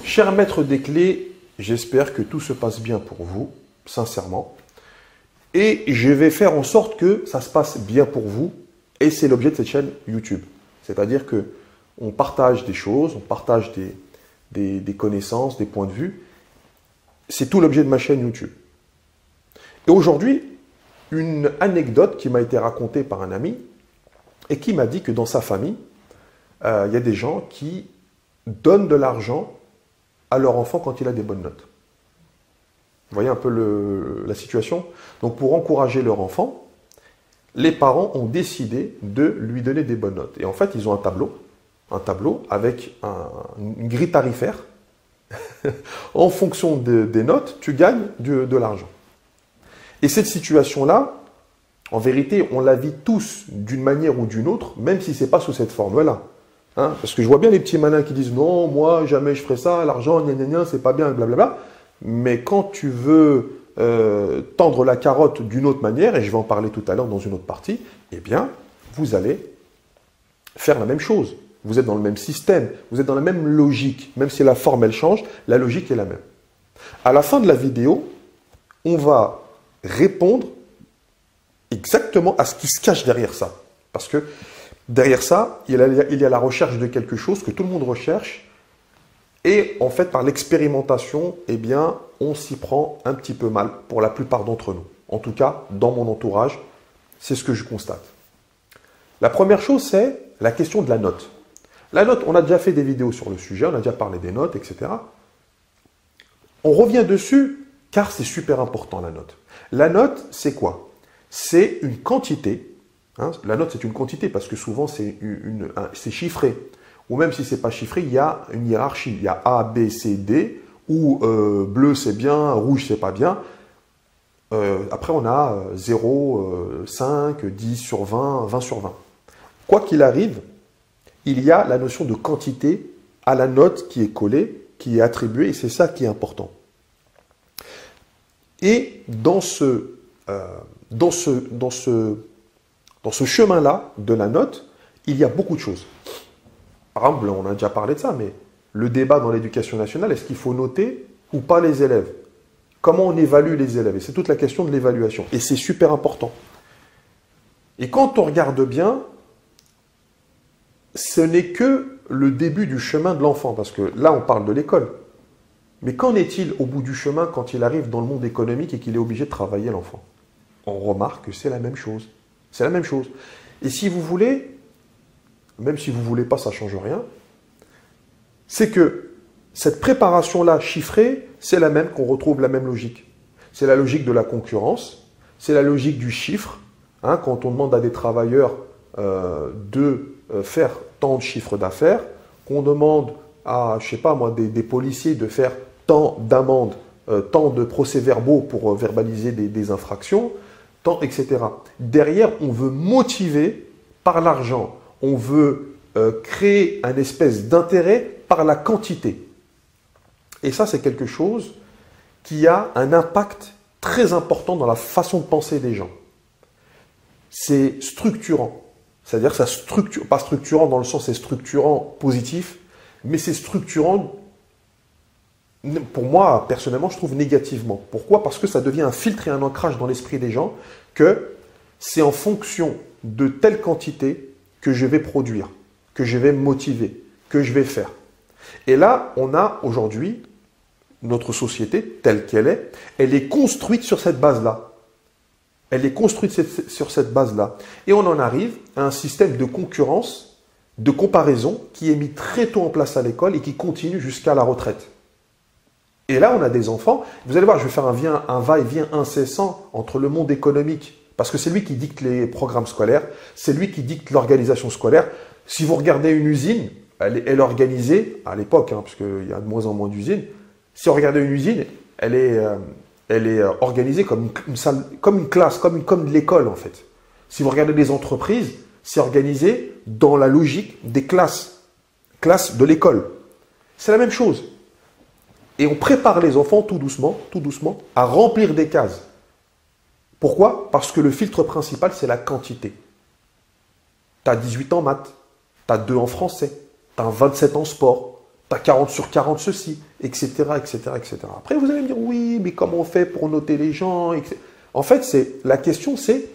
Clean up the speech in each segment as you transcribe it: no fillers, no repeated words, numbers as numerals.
Cher maître des clés, j'espère que tout se passe bien pour vous, sincèrement. Et je vais faire en sorte que ça se passe bien pour vous. Et c'est l'objet de cette chaîne YouTube. C'est-à-dire qu'on partage des choses, on partage des connaissances, des points de vue. C'est tout l'objet de ma chaîne YouTube. Et aujourd'hui, une anecdote qui m'a été racontée par un ami et qui m'a dit que dans sa famille, il y a des gens qui donnent de l'argent à leur enfant quand il a des bonnes notes. Vous voyez un peu la situation? Donc pour encourager leur enfant, les parents ont décidé de lui donner des bonnes notes. Et en fait, ils ont un tableau avec une grille tarifaire. En fonction des notes, tu gagnes de l'argent. Et cette situation-là, en vérité, on la vit tous d'une manière ou d'une autre, même si ce n'est pas sous cette forme-là. Hein? Parce que je vois bien les petits malins qui disent « Non, moi, jamais je ferai ça, l'argent, gna gna gna, c'est pas bien, blablabla. » Mais quand tu veux tendre la carotte d'une autre manière, et je vais en parler tout à l'heure dans une autre partie, eh bien, vous allez faire la même chose. Vous êtes dans le même système, vous êtes dans la même logique. Même si la forme, elle change, la logique est la même. À la fin de la vidéo, on va répondre exactement à ce qui se cache derrière ça. Parce que derrière ça, il y a la recherche de quelque chose que tout le monde recherche. Et en fait, par l'expérimentation, eh bien, on s'y prend un petit peu mal pour la plupart d'entre nous. En tout cas, dans mon entourage, c'est ce que je constate. La première chose, c'est la question de la note. La note, on a déjà fait des vidéos sur le sujet, on a déjà parlé des notes, etc. On revient dessus car c'est super important la note. La note, c'est quoi? C'est une quantité. Hein, la note, c'est une quantité parce que souvent, c'est chiffré. Ou même si ce n'est pas chiffré, il y a une hiérarchie. Il y a A, B, C, D, où bleu c'est bien, rouge c'est pas bien. Après, on a 0, 5, 10 sur 20, 20 sur 20. Quoi qu'il arrive, il y a la notion de quantité à la note qui est collée, qui est attribuée, et c'est ça qui est important. Et dans ce chemin-là de la note, il y a beaucoup de choses. Par exemple, on a déjà parlé de ça, mais le débat dans l'éducation nationale, est-ce qu'il faut noter ou pas les élèves? Comment on évalue les élèves? Et c'est toute la question de l'évaluation. Et c'est super important. Et quand on regarde bien, ce n'est que le début du chemin de l'enfant, parce que là, on parle de l'école. Mais qu'en est-il au bout du chemin quand il arrive dans le monde économique et qu'il est obligé de travailler l'enfant? On remarque que c'est la même chose. C'est la même chose. Et si vous voulez, même si vous ne voulez pas, ça ne change rien, c'est que cette préparation-là chiffrée, c'est la même qu'on retrouve la même logique. C'est la logique de la concurrence, c'est la logique du chiffre. Hein, quand on demande à des travailleurs de faire tant de chiffres d'affaires, qu'on demande à, je sais pas moi, des policiers de faire tant d'amendes, tant de procès-verbaux pour verbaliser des infractions, tant, etc. Derrière, on veut motiver par l'argent. On veut créer un espèce d'intérêt par la quantité. Et ça, c'est quelque chose qui a un impact très important dans la façon de penser des gens. C'est structurant. C'est-à-dire que ça structure, pas structurant dans le sens c'est structurant positif, mais c'est structurant, pour moi, personnellement, je trouve négativement. Pourquoi? Parce que ça devient un filtre et un ancrage dans l'esprit des gens que c'est en fonction de telle quantité que je vais produire, que je vais motiver, que je vais faire. Et là, on a aujourd'hui notre société telle qu'elle est, elle est construite sur cette base-là. Elle est construite sur cette base-là. Et on en arrive à un système de concurrence, de comparaison qui est mis très tôt en place à l'école et qui continue jusqu'à la retraite. Et là, on a des enfants. Vous allez voir, je vais faire un va-et-vient incessant entre le monde économique, parce que c'est lui qui dicte les programmes scolaires, c'est lui qui dicte l'organisation scolaire. Si vous regardez une usine, elle est organisée, à l'époque, hein, parce qu'il y a de moins en moins d'usines, si vous regardez une usine, elle est organisée comme une salle, comme une classe, comme de l'école en fait. Si vous regardez les entreprises, c'est organisé dans la logique des classes de l'école. C'est la même chose. Et on prépare les enfants tout doucement, à remplir des cases. Pourquoi? Parce que le filtre principal, c'est la quantité. Tu as 18 en maths, tu as 2 en français, tu as 27 en sport, Tu as 40 sur 40 ceci, etc., etc., etc. Après, vous allez me dire, oui, mais comment on fait pour noter les gens, etc. En fait, la question, c'est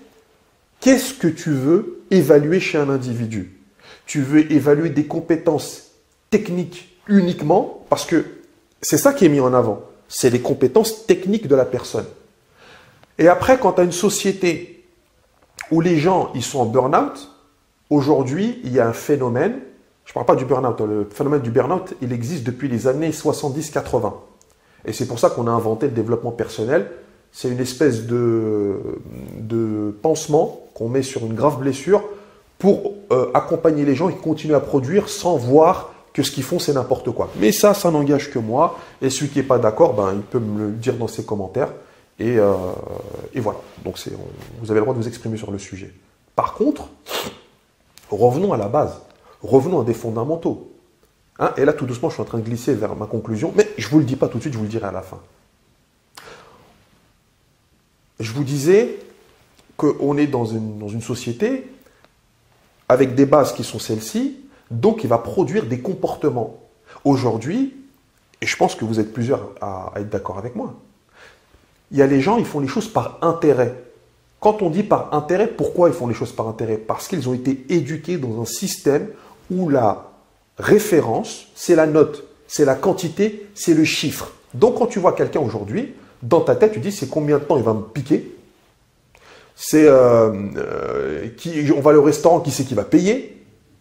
qu'est-ce que tu veux évaluer chez un individu? Tu veux évaluer des compétences techniques uniquement, parce que c'est ça qui est mis en avant. C'est les compétences techniques de la personne. Et après, quand tu as une société où les gens ils sont en burn-out, aujourd'hui, il y a un phénomène, je ne parle pas du burn-out, le phénomène du burn-out, il existe depuis les années 70-80. Et c'est pour ça qu'on a inventé le développement personnel. C'est une espèce de pansement qu'on met sur une grave blessure pour accompagner les gens et continuer à produire sans voir que ce qu'ils font, c'est n'importe quoi. Mais ça n'engage que moi. Et celui qui n'est pas d'accord, il peut me le dire dans ses commentaires. Et voilà. Donc vous avez le droit de vous exprimer sur le sujet. Par contre, revenons à la base. Revenons à des fondamentaux. Hein, et là, tout doucement, je suis en train de glisser vers ma conclusion. Mais je ne vous le dis pas tout de suite, je vous le dirai à la fin. Je vous disais qu'on est dans une société avec des bases qui sont celles-ci, donc il va produire des comportements. Aujourd'hui, et je pense que vous êtes plusieurs à être d'accord avec moi, il y a les gens, ils font les choses par intérêt. Quand on dit par intérêt, pourquoi ils font les choses par intérêt? Parce qu'ils ont été éduqués dans un système où la référence, c'est la note, c'est la quantité, c'est le chiffre. Donc quand tu vois quelqu'un aujourd'hui, dans ta tête, tu dis c'est combien de temps il va me piquer? C'est on va aller au restaurant, qui c'est qui va payer?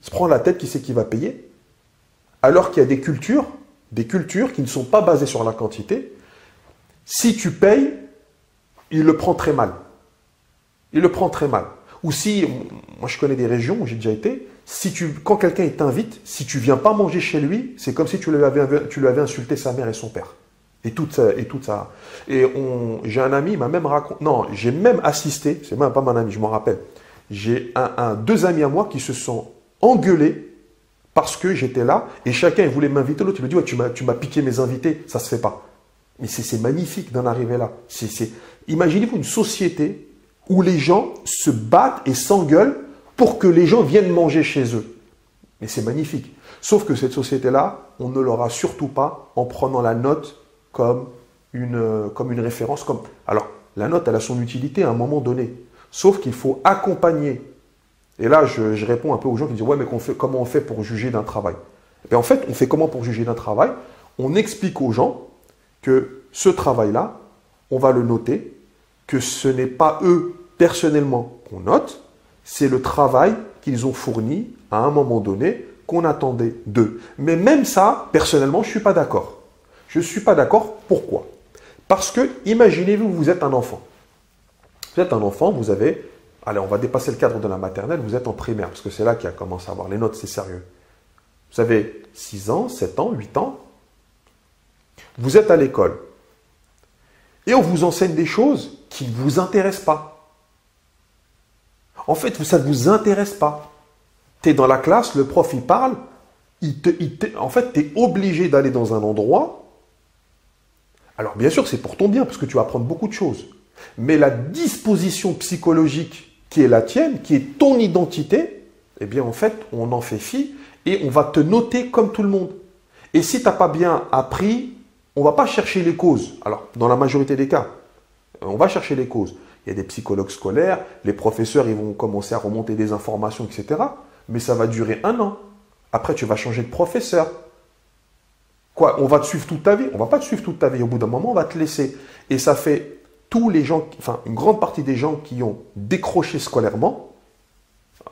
Se prendre la tête, qui c'est qui va payer? Alors qu'il y a des cultures qui ne sont pas basées sur la quantité. Si tu payes, il le prend très mal. Il le prend très mal. Ou si, moi je connais des régions où j'ai déjà été, quand quelqu'un t'invite, si tu ne viens pas manger chez lui, c'est comme si tu lui avais insulté sa mère et son père. Et tout ça. Et j'ai un ami, il m'a même raconté. Non, j'ai même assisté, c'est même pas mon ami, je m'en rappelle. J'ai deux amis à moi qui se sont engueulés parce que j'étais là et chacun il voulait m'inviter. L'autre il me dit ouais, tu m'as piqué mes invités, ça se fait pas. Mais c'est magnifique d'en arriver là. Imaginez-vous une société où les gens se battent et s'engueulent pour que les gens viennent manger chez eux. Mais c'est magnifique. Sauf que cette société-là, on ne l'aura surtout pas en prenant la note comme une référence. Alors, la note, elle a son utilité à un moment donné. Sauf qu'il faut accompagner. Et là, je réponds un peu aux gens qui disent « Ouais, mais comment on fait pour juger d'un travail ?» Et en fait, on fait comment pour juger d'un travail? On explique aux gens que ce travail-là, on va le noter, que ce n'est pas eux, personnellement, qu'on note, c'est le travail qu'ils ont fourni à un moment donné qu'on attendait d'eux. Mais même ça, personnellement, je ne suis pas d'accord. Je ne suis pas d'accord. Pourquoi? Parce que, imaginez-vous, vous êtes un enfant. Vous êtes un enfant, vous avez... Allez, on va dépasser le cadre de la maternelle, vous êtes en primaire, parce que c'est là qu'il a commencé à avoir les notes, c'est sérieux. Vous avez 6 ans, 7 ans, 8 ans. Vous êtes à l'école. Et on vous enseigne des choses qui ne vous intéressent pas. En fait, ça ne vous intéresse pas. Tu es dans la classe, le prof, il parle. En fait, tu es obligé d'aller dans un endroit. Alors, bien sûr, c'est pour ton bien, parce que tu vas apprendre beaucoup de choses. Mais la disposition psychologique qui est la tienne, qui est ton identité, eh bien, en fait, on en fait fi et on va te noter comme tout le monde. Et si tu n'as pas bien appris, on ne va pas chercher les causes. Alors, dans la majorité des cas, on va chercher les causes. Il y a des psychologues scolaires, les professeurs, ils vont commencer à remonter des informations, etc. Mais ça va durer 1 an. Après, tu vas changer de professeur. Quoi, on va te suivre toute ta vie? On ne va pas te suivre toute ta vie. Au bout d'un moment, on va te laisser. Et ça fait tous les gens, enfin, une grande partie des gens qui ont décroché scolairement.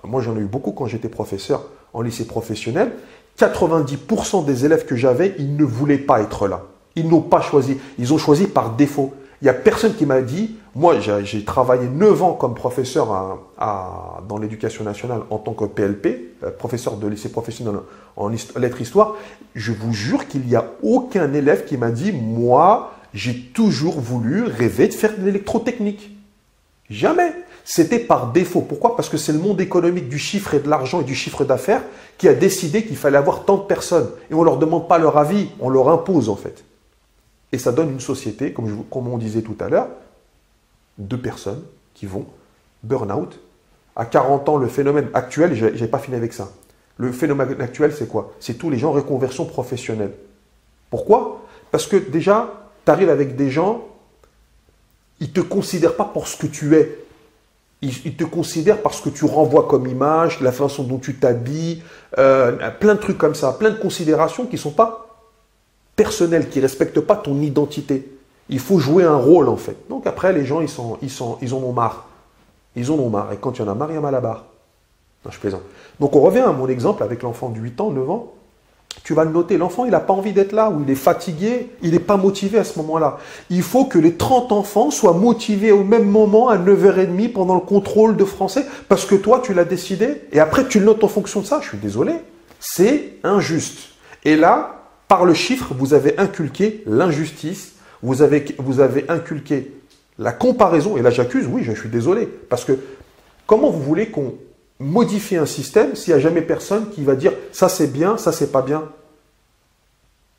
Moi, j'en ai eu beaucoup quand j'étais professeur en lycée professionnel. 90% des élèves que j'avais, ils ne voulaient pas être là. Ils n'ont pas choisi. Ils ont choisi par défaut. Il n'y a personne qui m'a dit, moi j'ai travaillé 9 ans comme professeur dans l'éducation nationale en tant que PLP, professeur de lycée professionnel en lettres-histoire. Je vous jure qu'il n'y a aucun élève qui m'a dit, moi j'ai toujours voulu rêver de faire de l'électrotechnique. Jamais. C'était par défaut. Pourquoi? Parce que c'est le monde économique du chiffre et de l'argent et du chiffre d'affaires qui a décidé qu'il fallait avoir tant de personnes. Et on ne leur demande pas leur avis, on leur impose en fait. Et ça donne une société, comme on disait tout à l'heure, de personnes qui vont burn-out. À 40 ans, le phénomène actuel, je n'avais pas fini avec ça. Le phénomène actuel, c'est quoi? C'est tous les gens en reconversion professionnelle. Pourquoi? Parce que déjà, tu arrives avec des gens, ils ne te considèrent pas pour ce que tu es. Ils te considèrent par ce que tu renvoies comme image, la façon dont tu t'habilles, plein de trucs comme ça, plein de considérations qui ne sont pas personnelles, qui ne respectent pas ton identité. Il faut jouer un rôle en fait. Donc après, les gens, ils en ont marre. Ils en ont marre. Et quand il y en a marre, il y a mal à la barre. Non, je plaisante. Donc on revient à mon exemple avec l'enfant de 8 ans, 9 ans. Tu vas le noter, l'enfant, il n'a pas envie d'être là, ou il est fatigué, il n'est pas motivé à ce moment-là. Il faut que les 30 enfants soient motivés au même moment à 9h30 pendant le contrôle de français, parce que toi, tu l'as décidé, et après, tu le notes en fonction de ça. Je suis désolé, c'est injuste. Et là, par le chiffre, vous avez inculqué l'injustice, vous avez inculqué la comparaison, et là j'accuse, oui, je suis désolé, parce que comment vous voulez qu'on modifier un système s'il n'y a jamais personne qui va dire ça c'est bien, ça c'est pas bien.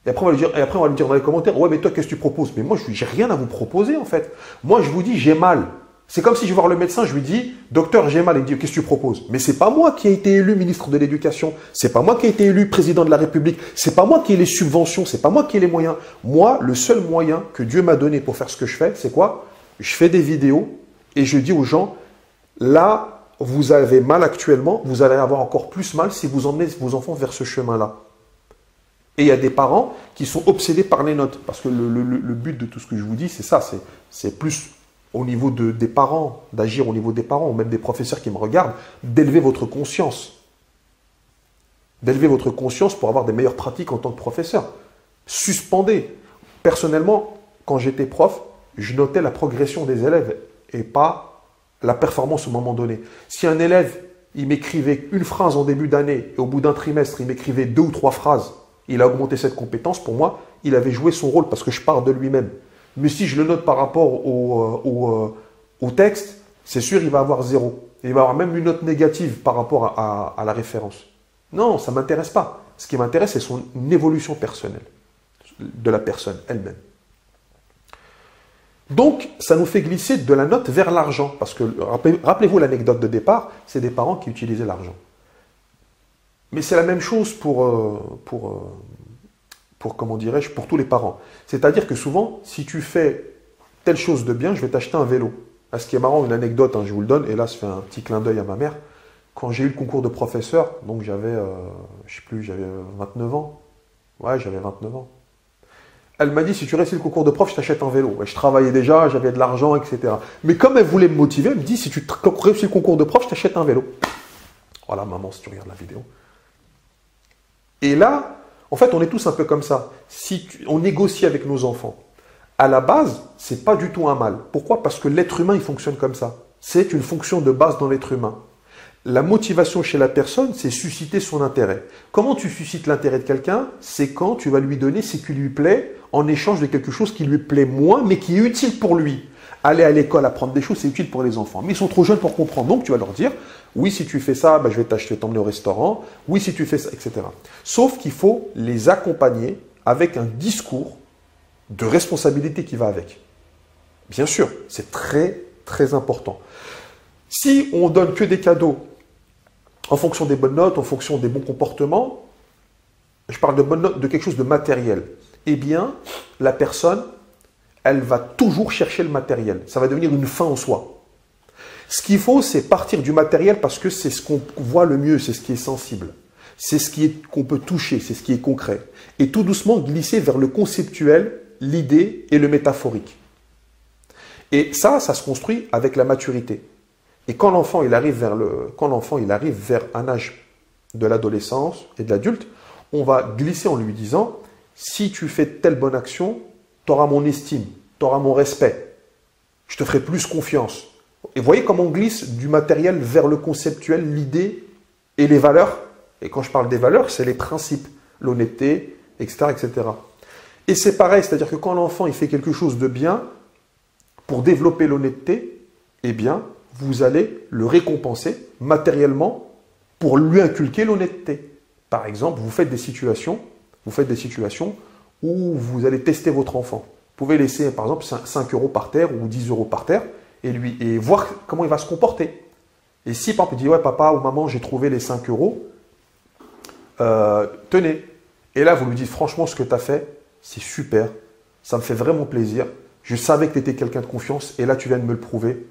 Et après, on va lui dire dans les commentaires, ouais mais toi qu'est-ce que tu proposes? Mais moi je n'ai rien à vous proposer en fait. Moi je vous dis j'ai mal. C'est comme si je vais voir le médecin, je lui dis docteur j'ai mal, il me dit qu'est-ce que tu proposes? Mais c'est pas moi qui ai été élu ministre de l'Éducation, c'est pas moi qui ai été élu président de la République, c'est pas moi qui ai les subventions, c'est pas moi qui ai les moyens. Moi le seul moyen que Dieu m'a donné pour faire ce que je fais, c'est quoi? Je fais des vidéos et je dis aux gens là vous avez mal actuellement, vous allez avoir encore plus mal si vous emmenez vos enfants vers ce chemin-là. Et il y a des parents qui sont obsédés par les notes. Parce que le but de tout ce que je vous dis, c'est ça. C'est plus au niveau des parents, d'agir au niveau des parents, ou même des professeurs qui me regardent, d'élever votre conscience. D'élever votre conscience pour avoir des meilleures pratiques en tant que professeur. Suspendez. Personnellement, quand j'étais prof, je notais la progression des élèves et pas la performance au moment donné. Si un élève, il m'écrivait une phrase en début d'année et au bout d'un trimestre, il m'écrivait 2 ou 3 phrases, il a augmenté cette compétence, pour moi, il avait joué son rôle parce que je pars de lui-même. Mais si je le note par rapport au texte, c'est sûr, il va avoir 0. Il va avoir même une note négative par rapport à la référence. Non, ça ne m'intéresse pas. Ce qui m'intéresse, c'est son évolution personnelle, de la personne elle-même. Donc, ça nous fait glisser de la note vers l'argent. Parce que, rappelez-vous l'anecdote de départ, c'est des parents qui utilisaient l'argent. Mais c'est la même chose pour comment dirais-je, pour tous les parents. C'est-à-dire que souvent, si tu fais telle chose de bien, je vais t'acheter un vélo. Là, ce qui est marrant, une anecdote, hein, je vous le donne, et là, ça fait un petit clin d'œil à ma mère. Quand j'ai eu le concours de professeur, donc j'avais, je sais plus, j'avais 29 ans. Ouais, j'avais 29 ans. Elle m'a dit, si tu réussis le concours de prof, je t'achète un vélo. Je travaillais déjà, j'avais de l'argent, etc. Mais comme elle voulait me motiver, elle me dit, si tu réussis le concours de prof, je t'achète un vélo. Voilà, maman, si tu regardes la vidéo. Et là, en fait, on est tous un peu comme ça. On négocie avec nos enfants. À la base, ce n'est pas du tout un mal. Pourquoi? Parce que l'être humain, il fonctionne comme ça. C'est une fonction de base dans l'être humain. La motivation chez la personne, c'est susciter son intérêt. Comment tu suscites l'intérêt de quelqu'un? C'est quand tu vas lui donner ce qui lui plaît en échange de quelque chose qui lui plaît moins, mais qui est utile pour lui. Aller à l'école, apprendre des choses, c'est utile pour les enfants. Mais ils sont trop jeunes pour comprendre. Donc, tu vas leur dire, oui, si tu fais ça, je vais t'emmener au restaurant. Oui, si tu fais ça, etc. Sauf qu'il faut les accompagner avec un discours de responsabilité qui va avec. Bien sûr, c'est très, très important. Si on donne que des cadeaux en fonction des bonnes notes, en fonction des bons comportements, je parle de bonnes notes, de quelque chose de matériel, eh bien, la personne, elle va toujours chercher le matériel. Ça va devenir une fin en soi. Ce qu'il faut, c'est partir du matériel parce que c'est ce qu'on voit le mieux, c'est ce qui est sensible. C'est ce qu'on peut toucher, c'est ce qui est concret. Et tout doucement glisser vers le conceptuel, l'idée et le métaphorique. Et ça se construit avec la maturité. Et quand l'enfant il arrive vers un âge de l'adolescence et de l'adulte, on va glisser en lui disant « Si tu fais telle bonne action, tu auras mon estime, tu auras mon respect, je te ferai plus confiance. » Et vous voyez comment on glisse du matériel vers le conceptuel, l'idée et les valeurs. Et quand je parle des valeurs, c'est les principes, l'honnêteté, etc., etc. Et c'est pareil, c'est-à-dire que quand l'enfant il fait quelque chose de bien, pour développer l'honnêteté, eh bien, vous allez le récompenser matériellement pour lui inculquer l'honnêteté. Par exemple, vous faites des situations où vous allez tester votre enfant. Vous pouvez laisser, par exemple, 5 € par terre ou 10 € par terre et voir comment il va se comporter. Et si, par exemple, il dit « Ouais, papa ou maman, j'ai trouvé les 5 €, tenez. Et là, vous lui dites, franchement, ce que tu as fait, c'est super. Ça me fait vraiment plaisir. Je savais que tu étais quelqu'un de confiance et là, tu viens de me le prouver.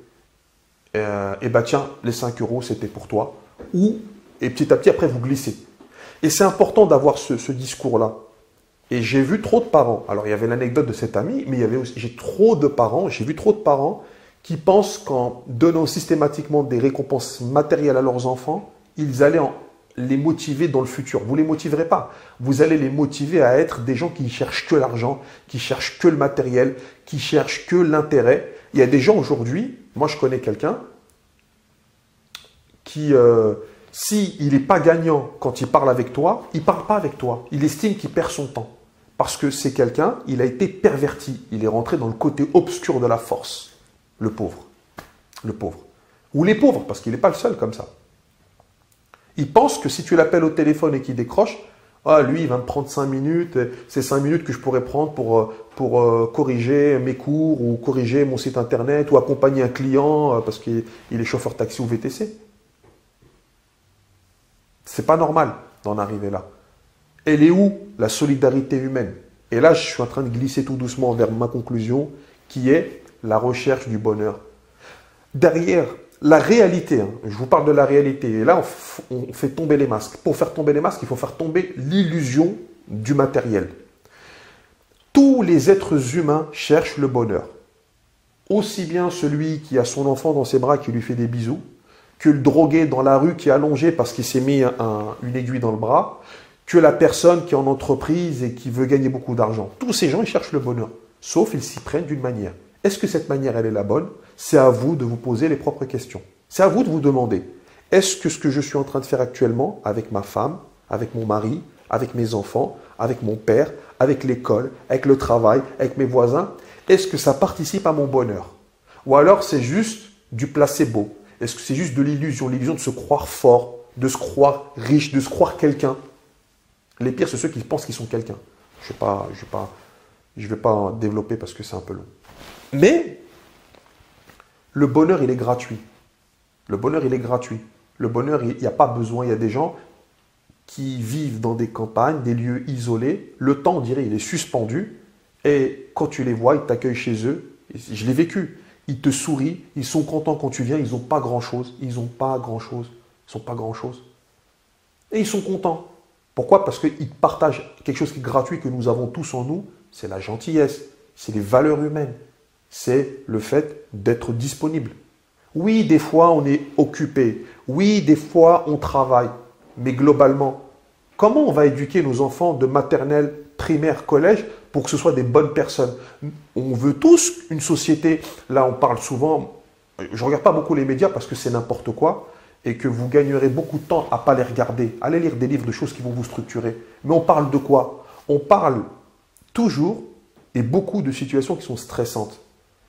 Et bah tiens, les 5 euros, c'était pour toi. Et petit à petit, après, vous glissez. Et c'est important d'avoir ce discours-là. Et j'ai vu trop de parents. Alors, il y avait l'anecdote de cet ami, mais il y avait aussi, j'ai vu trop de parents qui pensent qu'en donnant systématiquement des récompenses matérielles à leurs enfants, ils allaient les motiver dans le futur. Vous ne les motiverez pas. Vous allez les motiver à être des gens qui cherchent que l'argent, qui cherchent que le matériel, qui cherchent que l'intérêt. Il y a des gens aujourd'hui, moi je connais quelqu'un qui, s'il n'est pas gagnant quand il parle avec toi, il ne parle pas avec toi. Il estime qu'il perd son temps. Parce que c'est quelqu'un, il a été perverti. Il est rentré dans le côté obscur de la force. Le pauvre. Le pauvre. Ou les pauvres, parce qu'il n'est pas le seul comme ça. Il pense que si tu l'appelles au téléphone et qu'il décroche, ah, lui, il va me prendre 5 minutes. C'est 5 minutes que je pourrais prendre pour corriger mes cours ou corriger mon site internet ou accompagner un client parce qu'il est chauffeur taxi ou VTC. C'est pas normal d'en arriver là. Elle est où la solidarité humaine? Et là, je suis en train de glisser tout doucement vers ma conclusion, qui est la recherche du bonheur. Derrière la réalité, je vous parle de la réalité, et là, on fait tomber les masques. Pour faire tomber les masques, il faut faire tomber l'illusion du matériel. Tous les êtres humains cherchent le bonheur. Aussi bien celui qui a son enfant dans ses bras qui lui fait des bisous, que le drogué dans la rue qui est allongé parce qu'il s'est mis une aiguille dans le bras, que la personne qui est en entreprise et qui veut gagner beaucoup d'argent. Tous ces gens, ils cherchent le bonheur, sauf ils s'y prennent d'une manière. Est-ce que cette manière, elle est la bonne? C'est à vous de vous poser les propres questions. C'est à vous de vous demander, est-ce que ce que je suis en train de faire actuellement avec ma femme, avec mon mari, avec mes enfants, avec mon père, avec l'école, avec le travail, avec mes voisins, est-ce que ça participe à mon bonheur? Ou alors c'est juste du placebo? Est-ce que c'est juste de l'illusion de se croire fort, de se croire riche, de se croire quelqu'un? Les pires, c'est ceux qui pensent qu'ils sont quelqu'un. Je ne vais pas développer parce que c'est un peu long. Mais le bonheur, il est gratuit. Le bonheur, il est gratuit. Le bonheur, il n'y a pas besoin. Il y a des gens qui vivent dans des campagnes, des lieux isolés. Le temps, on dirait, il est suspendu. Et quand tu les vois, ils t'accueillent chez eux. Je l'ai vécu. Ils te sourient. Ils sont contents quand tu viens. Ils n'ont pas grand-chose. Ils n'ont pas grand-chose. Ils n'ont pas grand-chose. Et ils sont contents. Pourquoi? Parce qu'ils partagent quelque chose qui est gratuit, que nous avons tous en nous. C'est la gentillesse. C'est les valeurs humaines. C'est le fait d'être disponible. Oui, des fois, on est occupé. Oui, des fois, on travaille. Mais globalement, comment on va éduquer nos enfants de maternelle, primaire, collège pour que ce soit des bonnes personnes? On veut tous une société. Là, on parle souvent. Je ne regarde pas beaucoup les médias parce que c'est n'importe quoi et que vous gagnerez beaucoup de temps à ne pas les regarder. Allez lire des livres de choses qui vont vous structurer. Mais on parle de quoi? On parle toujours et beaucoup de situations qui sont stressantes.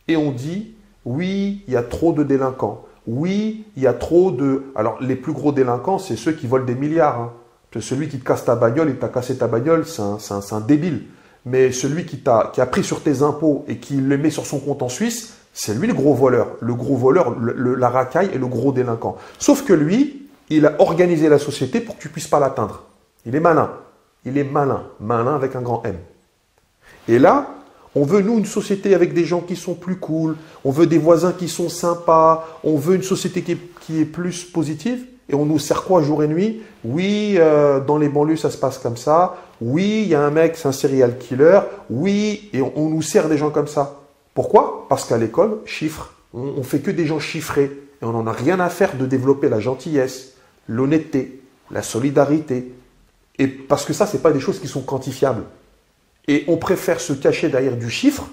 Et on dit, oui, il y a trop de délinquants. Oui, il y a trop de... Alors, les plus gros délinquants, c'est ceux qui volent des milliards. Celui qui te casse ta bagnole et t'a cassé ta bagnole, c'est un débile. Mais celui qui a pris sur tes impôts et qui le met sur son compte en Suisse, c'est lui le gros voleur. Le gros voleur, la racaille et le gros délinquant. Sauf que lui, il a organisé la société pour que tu ne puisses pas l'atteindre. Il est malin. Il est malin. Malin avec un grand M. Et là, on veut, nous, une société avec des gens qui sont plus cool. On veut des voisins qui sont sympas. On veut une société qui est plus positive. Et on nous sert quoi jour et nuit? Oui, dans les banlieues, ça se passe comme ça. Oui, il y a un mec, c'est un serial killer. Oui, et on nous sert des gens comme ça. Pourquoi? Parce qu'à l'école, chiffres. On fait que des gens chiffrés. Et on n'en a rien à faire de développer la gentillesse, l'honnêteté, la solidarité. Et parce que ça, ce n'est pas des choses qui sont quantifiables. Et on préfère se cacher derrière du chiffre,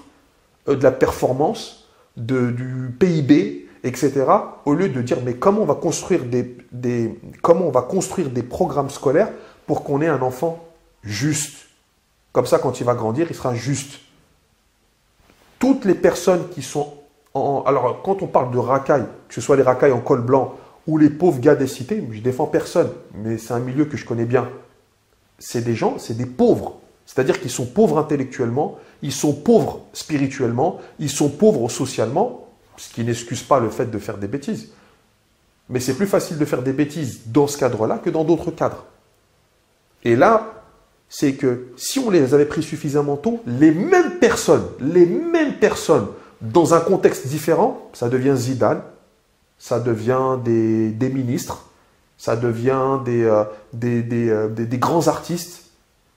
de la performance, du PIB, etc., au lieu de dire mais comment on va construire comment on va construire des programmes scolaires pour qu'on ait un enfant juste. Comme ça, quand il va grandir, il sera juste. Toutes les personnes qui sont alors, quand on parle de racailles, que ce soit les racailles en col blanc ou les pauvres gars des cités, je ne défends personne, mais c'est un milieu que je connais bien. C'est des gens, c'est des pauvres. C'est-à-dire qu'ils sont pauvres intellectuellement, ils sont pauvres spirituellement, ils sont pauvres socialement, ce qui n'excuse pas le fait de faire des bêtises. Mais c'est plus facile de faire des bêtises dans ce cadre-là que dans d'autres cadres. Et là, c'est que si on les avait pris suffisamment tôt, les mêmes personnes, dans un contexte différent, ça devient Zidane, ça devient des ministres, ça devient des grands artistes,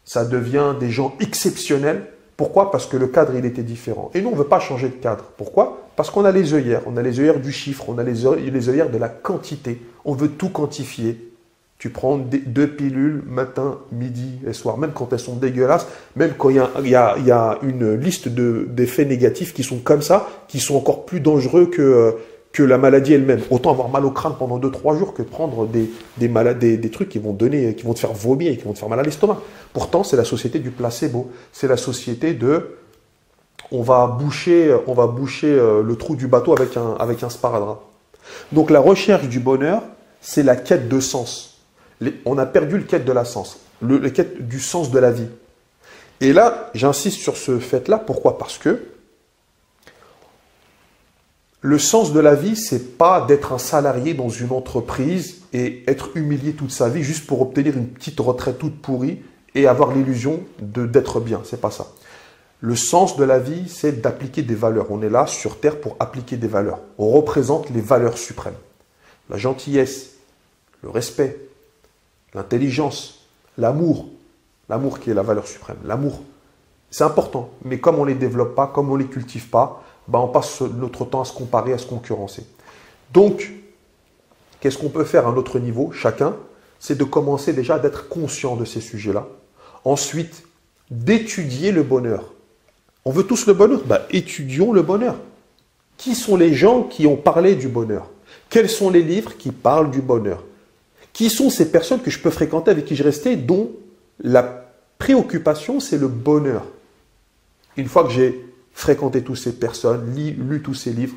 ça devient des gens exceptionnels. Pourquoi? Parce que le cadre, il était différent. Et nous, on ne veut pas changer de cadre. Pourquoi? Parce qu'on a les œillères. On a les œillères du chiffre, on a les œillères de la quantité. On veut tout quantifier. Tu prends 2 pilules matin, midi et soir, même quand elles sont dégueulasses, même quand il y a une liste d'effets négatifs qui sont comme ça, qui sont encore plus dangereux que la maladie elle-même. Autant avoir mal au crâne pendant 2-3 jours que prendre des trucs qui vont te faire vomir et qui vont te faire mal à l'estomac. Pourtant, c'est la société du placebo. C'est la société de on va boucher le trou du bateau avec un sparadrap. Donc la recherche du bonheur, c'est la quête de sens. On a perdu le quête de la sens, le quête du sens de la vie. Et là, j'insiste sur ce fait-là. Pourquoi? Parce que le sens de la vie, c'est pas d'être un salarié dans une entreprise et être humilié toute sa vie juste pour obtenir une petite retraite toute pourrie et avoir l'illusion d'être bien. C'est pas ça. Le sens de la vie, c'est d'appliquer des valeurs. On est là sur Terre pour appliquer des valeurs. On représente les valeurs suprêmes. La gentillesse, le respect, l'intelligence, l'amour. L'amour qui est la valeur suprême. L'amour, c'est important. Mais comme on ne les développe pas, comme on ne les cultive pas, on passe notre temps à se comparer, à se concurrencer. Donc, qu'est-ce qu'on peut faire à notre niveau, chacun? C'est de commencer déjà d'être conscient de ces sujets-là. Ensuite, d'étudier le bonheur. On veut tous le bonheur? Étudions le bonheur. Qui sont les gens qui ont parlé du bonheur? Quels sont les livres qui parlent du bonheur? Qui sont ces personnes que je peux fréquenter, avec qui je restais, dont la préoccupation, c'est le bonheur? Une fois que j'ai fréquenté toutes ces personnes, lu tous ces livres,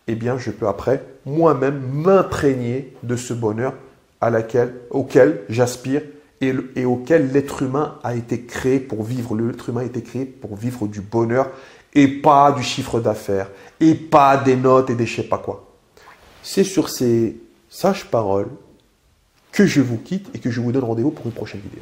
eh bien, je peux après, moi-même, m'imprégner de ce bonheur auquel j'aspire et auquel l'être humain a été créé pour vivre. L'être humain a été créé pour vivre du bonheur et pas du chiffre d'affaires et pas des notes et des je sais pas quoi. C'est sur ces sages paroles que je vous quitte et que je vous donne rendez-vous pour une prochaine vidéo.